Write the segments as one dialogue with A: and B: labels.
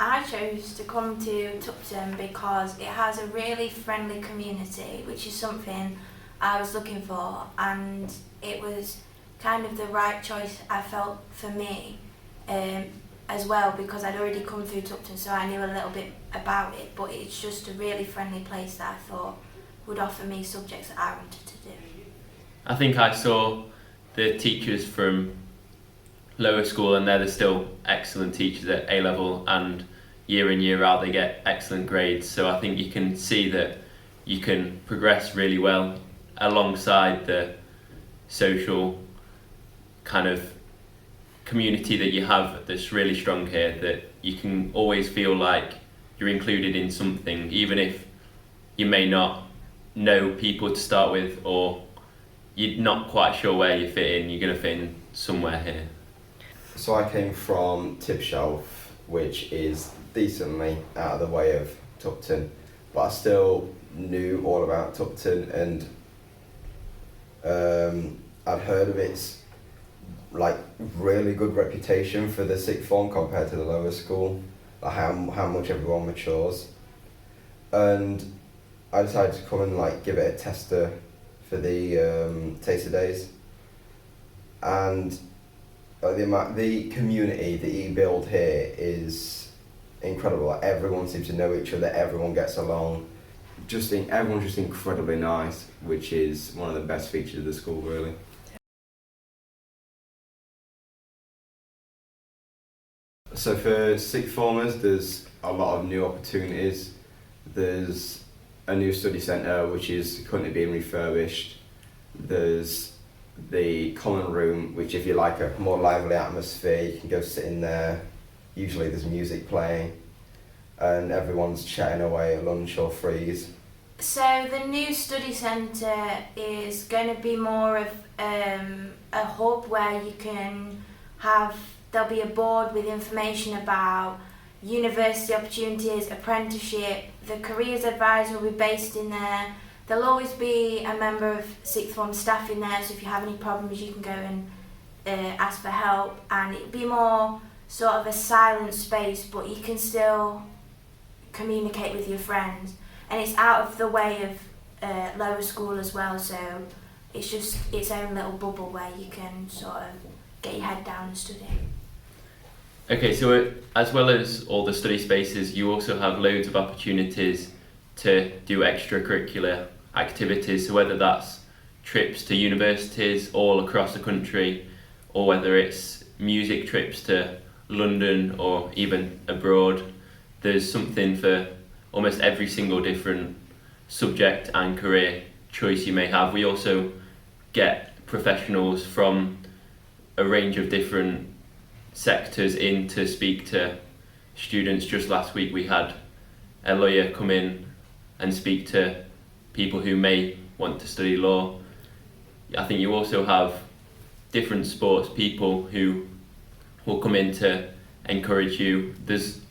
A: I chose to come to Tupton because it has a really friendly community, which is something I was looking for, and it was kind of the right choice I felt for me as well, because I'd already come through Tupton, so I knew a little bit about it, but it's just a really friendly place that I thought would offer me subjects that I wanted to do.
B: I think I saw the teachers from lower school, and they're still excellent teachers at A-level, and year in year out they get excellent grades, so I think you can see that you can progress really well alongside the social kind of community that you have that's really strong here, that you can always feel like you're included in something, even if you may not know people to start with, or you're not quite sure where you fit in. You're going to fit in somewhere here.
C: So I came from Tipshelf, which is decently out of the way of Tupton, but I still knew all about Tupton, and I'd heard of its like really good reputation for the sixth form compared to the lower school, like how much everyone matures, and I decided to come and like give it a tester for the taster days, and the community that you build here is incredible. Like, everyone seems to know each other, everyone gets along. Everyone's just incredibly nice, which is one of the best features of the school, really. So for sixth formers, there's a lot of new opportunities. There's a new study centre which is currently being refurbished. There's the common room, which if you like a more lively atmosphere, you can go sit in there. Usually there's music playing and everyone's chatting away at lunch or freeze.
A: So the new study centre is going to be more of a hub where you can there'll be a board with information about university opportunities, apprenticeship. The careers advisor will be based in there. There'll always be a member of sixth form staff in there, so if you have any problems you can go and ask for help, and it'll be more sort of a silent space, but you can still communicate with your friends, and it's out of the way of lower school as well, so it's just its own little bubble where you can sort of get your head down and study.
B: Okay, so as well as all the study spaces, you also have loads of opportunities to do extracurricular activities, so whether that's trips to universities all across the country, or whether it's music trips to London or even abroad, there's something for almost every single different subject and career choice you may have. We also get professionals from a range of different sectors in to speak to students. Just last week we had a lawyer come in and speak to people who may want to study law. I think you also have different sports people who will come in to encourage you. There's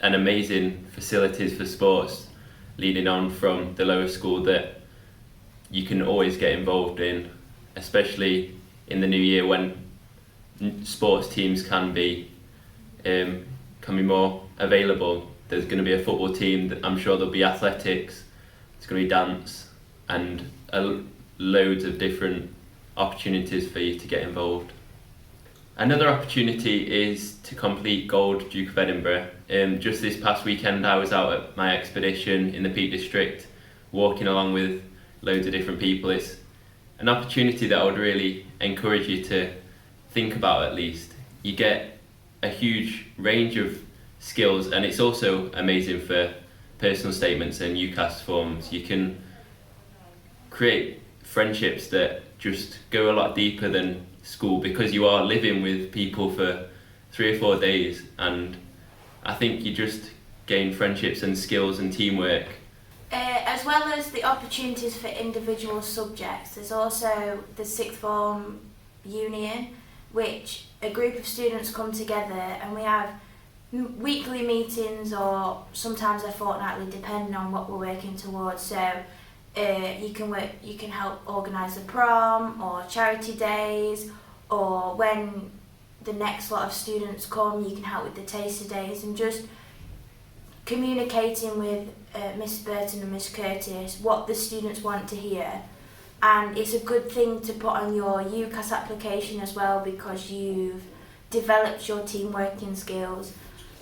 B: an amazing facilities for sports leading on from the lower school that you can always get involved in, especially in the new year when sports teams can be more available. There's going to be a football team, I'm sure there'll be athletics, it's going to be dance, and loads of different opportunities for you to get involved. Another opportunity is to complete Gold Duke of Edinburgh. Just this past weekend I was out at my expedition in the Peak District, walking along with loads of different people. It's an opportunity that I would really encourage you to think about at least. You get a huge range of skills, and it's also amazing for personal statements and UCAS forms. You can create friendships that just go a lot deeper than school, because you are living with people for 3 or 4 days, and I think you just gain friendships and skills and teamwork.
A: As well as the opportunities for individual subjects, there's also the sixth form union, which a group of students come together and we have weekly meetings, or sometimes they're fortnightly depending on what we're working towards. So you can help organise the prom or charity days, or when the next lot of students come you can help with the taster days, and just communicating with Miss Burton and Miss Curtis what the students want to hear. And it's a good thing to put on your UCAS application as well, because you've developed your team working skills.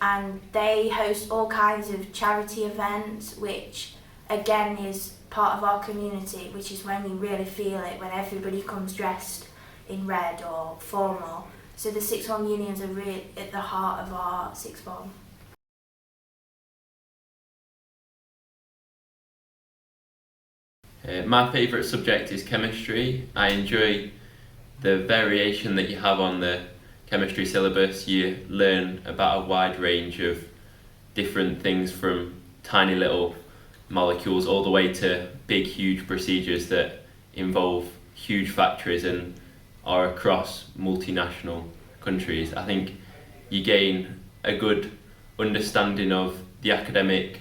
A: And they host all kinds of charity events, which again is part of our community, which is when you really feel it, when everybody comes dressed in red or formal. So the Sixth Form unions are really at the heart of our Sixth Form.
B: My favourite subject is chemistry. I enjoy the variation that you have on the chemistry syllabus. You learn about a wide range of different things, from tiny little molecules all the way to big, huge procedures that involve huge factories and are across multinational countries. I think you gain a good understanding of the academic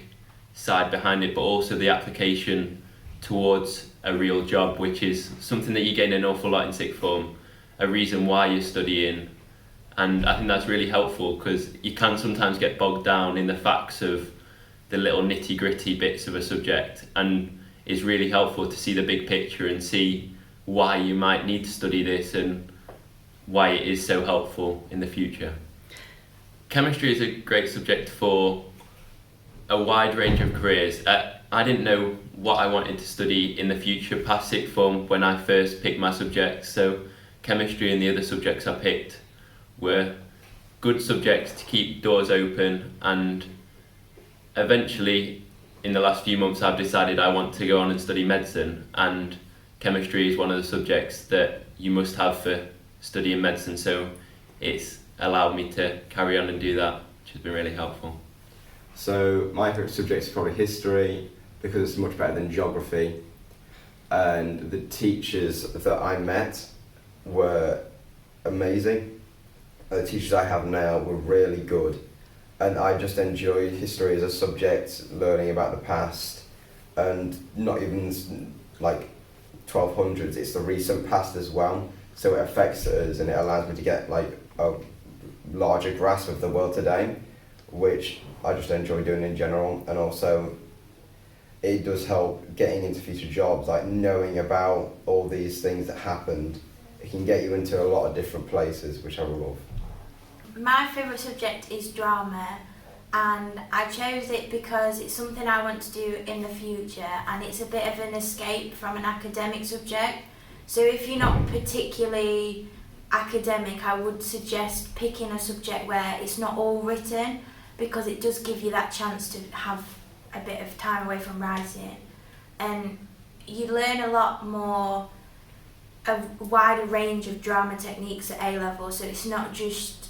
B: side behind it, but also the application towards a real job, which is something that you gain an awful lot in Sixth Form, a reason why you're studying. And I think that's really helpful, because you can sometimes get bogged down in the facts of the little nitty gritty bits of a subject, and it's really helpful to see the big picture and see why you might need to study this and why it is so helpful in the future. Chemistry is a great subject for a wide range of careers. I didn't know what I wanted to study in the future past Sixth Form when I first picked my subjects, so chemistry and the other subjects I picked were good subjects to keep doors open, and eventually in the last few months I've decided I want to go on and study medicine, and chemistry is one of the subjects that you must have for studying medicine, so it's allowed me to carry on and do that, which has been really helpful.
C: So my favourite subject is probably history, because it's much better than geography, and the teachers that I met were amazing. The teachers I have now were really good, and I just enjoyed history as a subject, learning about the past, and not even like 1200s, it's the recent past as well, so it affects us and it allows me to get like a larger grasp of the world today, which I just enjoy doing in general. And also it does help getting into future jobs, like knowing about all these things that happened. It can get you into a lot of different places, which I love.
A: My favourite subject is drama, and I chose it because it's something I want to do in the future, and it's a bit of an escape from an academic subject. So if you're not particularly academic, I would suggest picking a subject where it's not all written, because it does give you that chance to have a bit of time away from writing, and you learn a lot more, a wider range of drama techniques at A-level, so it's not just,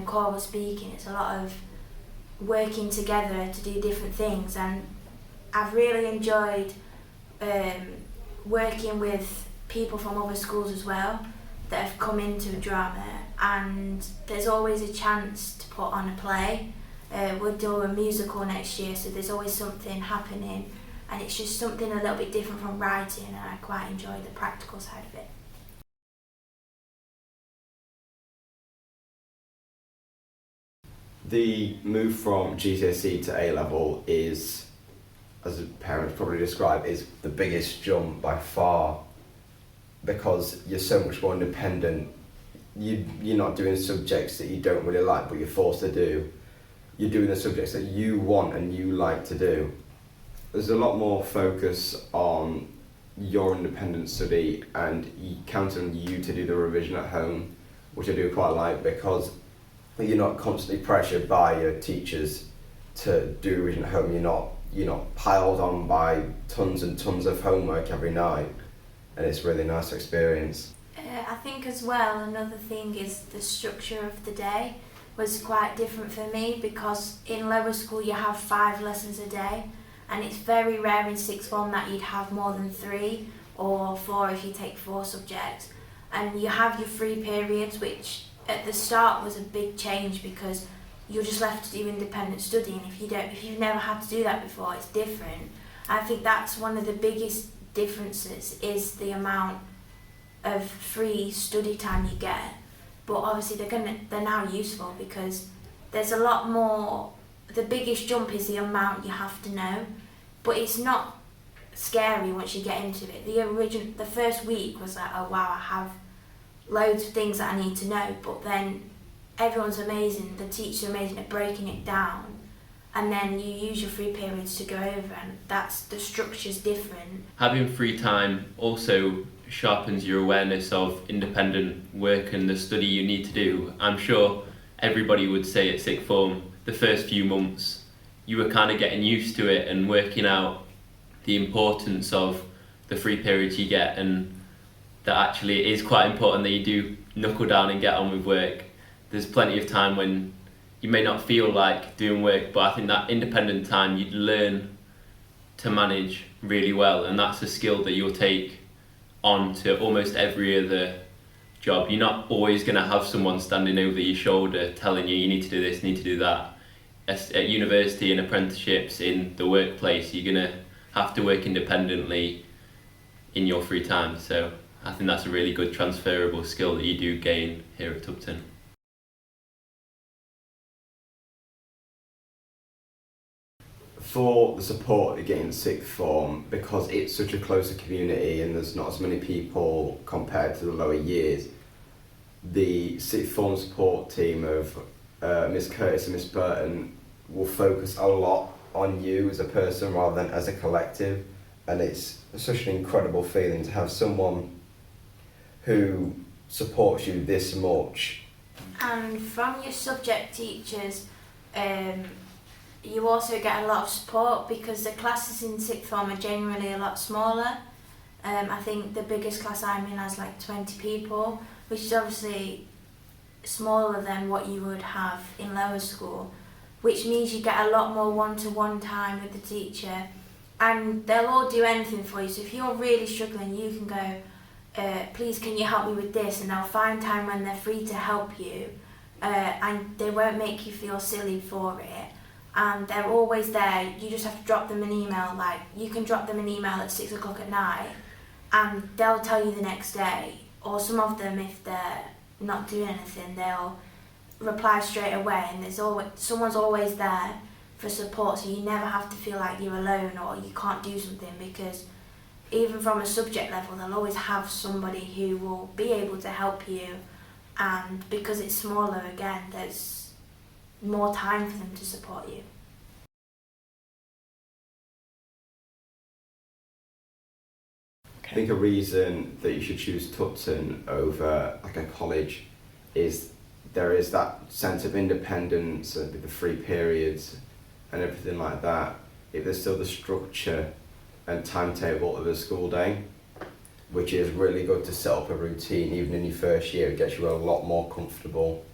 A: choral speaking, it's a lot of working together to do different things. And I've really enjoyed working with people from other schools as well that have come into drama, and there's always a chance to put on a play. We'll do a musical next year, so there's always something happening, and it's just something a little bit different from writing, and I quite enjoy the practical side of it.
C: The move from GCSE to A-level is, as parents probably describe, is the biggest jump by far, because you're so much more independent. You're not doing subjects that you don't really like but you're forced to do. You're doing the subjects that you want and you like to do. There's a lot more focus on your independent study, and counting on you to do the revision at home, which I do quite like, because you're not constantly pressured by your teachers to do revision at home. You're not piled on by tons and tons of homework every night, and it's really nice to experience.
A: I think as well, another thing is the structure of the day was quite different for me, because in lower school you have 5 lessons a day, and it's very rare in Sixth Form that you'd have more than 3 or 4 if you take 4 subjects. And you have your free periods, which at the start was a big change, because you're just left to do independent study, and if you've never had to do that before, it's different. I think that's one of the biggest differences, is the amount of free study time you get. But obviously they're now useful, because there's the biggest jump is the amount you have to know, but it's not scary once you get into it. The first week was like, oh wow, I have loads of things that I need to know, but then everyone's amazing, the teachers are amazing at breaking it down, and then you use your free periods to go over, and the structure's different.
B: Having free time also sharpens your awareness of independent work and the study you need to do. I'm sure everybody would say at sixth form, the first few months, you were kind of getting used to it and working out the importance of the free periods you get, and that actually it is quite important that you do knuckle down and get on with work. There's plenty of time when you may not feel like doing work, but I think that independent time you'd learn to manage really well, and that's a skill that you'll take on to almost every other job. You're not always going to have someone standing over your shoulder telling you need to do this, need to do that. At university and apprenticeships, in the workplace, you're going to have to work independently in your free time. So I think that's a really good transferable skill that you do gain here at Tupton.
C: For the support you get in sixth form, because it's such a closer community and there's not as many people compared to the lower years, the sixth form support team of Miss Curtis and Miss Burton will focus a lot on you as a person rather than as a collective, and it's such an incredible feeling to have someone who supports you this much.
A: And from your subject teachers, you also get a lot of support because the classes in sixth form are generally a lot smaller. I think the biggest class I'm in has like 20 people, which is obviously smaller than what you would have in lower school, which means you get a lot more one-to-one time with the teacher, and they'll all do anything for you. So if you're really struggling, you can go, please can you help me with this, and they'll find time when they're free to help you, and they won't make you feel silly for it. And they're always there. You just have to drop them an email. Like, you can drop them an email at 6 o'clock at night and they'll tell you the next day. Or some of them, if they're not doing anything, they'll reply straight away, and someone's always there for support, so you never have to feel like you're alone or you can't do something, because even from a subject level they'll always have somebody who will be able to help you, and because it's smaller, again, there's more time for them to support you.
C: I think a reason that you should choose Tupton over like a college is there is that sense of independence with the free periods and everything like that. If there's still the structure and timetable of a school day, which is really good to set up a routine even in your first year. It gets you a lot more comfortable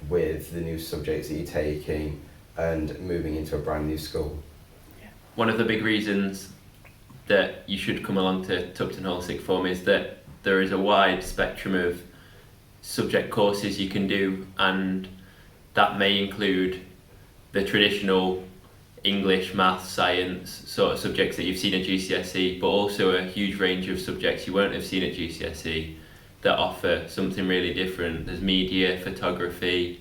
C: with the new subjects that you're taking and moving into a brand new school.
B: One of the big reasons that you should come along to Tupton Hall Sixth Form is that there is a wide spectrum of subject courses you can do, and that may include the traditional English, maths, science sort of subjects that you've seen at GCSE, but also a huge range of subjects you won't have seen at GCSE that offer something really different. There's media, photography,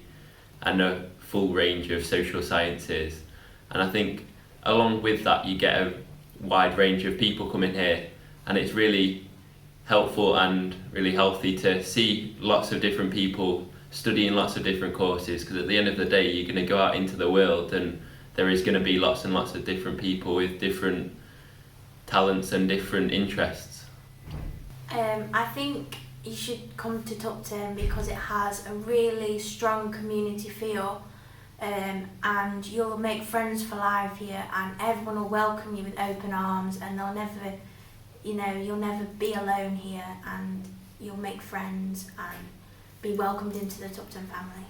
B: and a full range of social sciences. And I think along with that you get a wide range of people coming here, and it's really helpful and really healthy to see lots of different people studying lots of different courses, because at the end of the day you're going to go out into the world and there is going to be lots and lots of different people with different talents and different interests.
A: I think you should come to Tupton because it has a really strong community feel, and you'll make friends for life here, and everyone will welcome you with open arms, and you'll never be alone here, and you'll make friends and be welcomed into the Tupton family.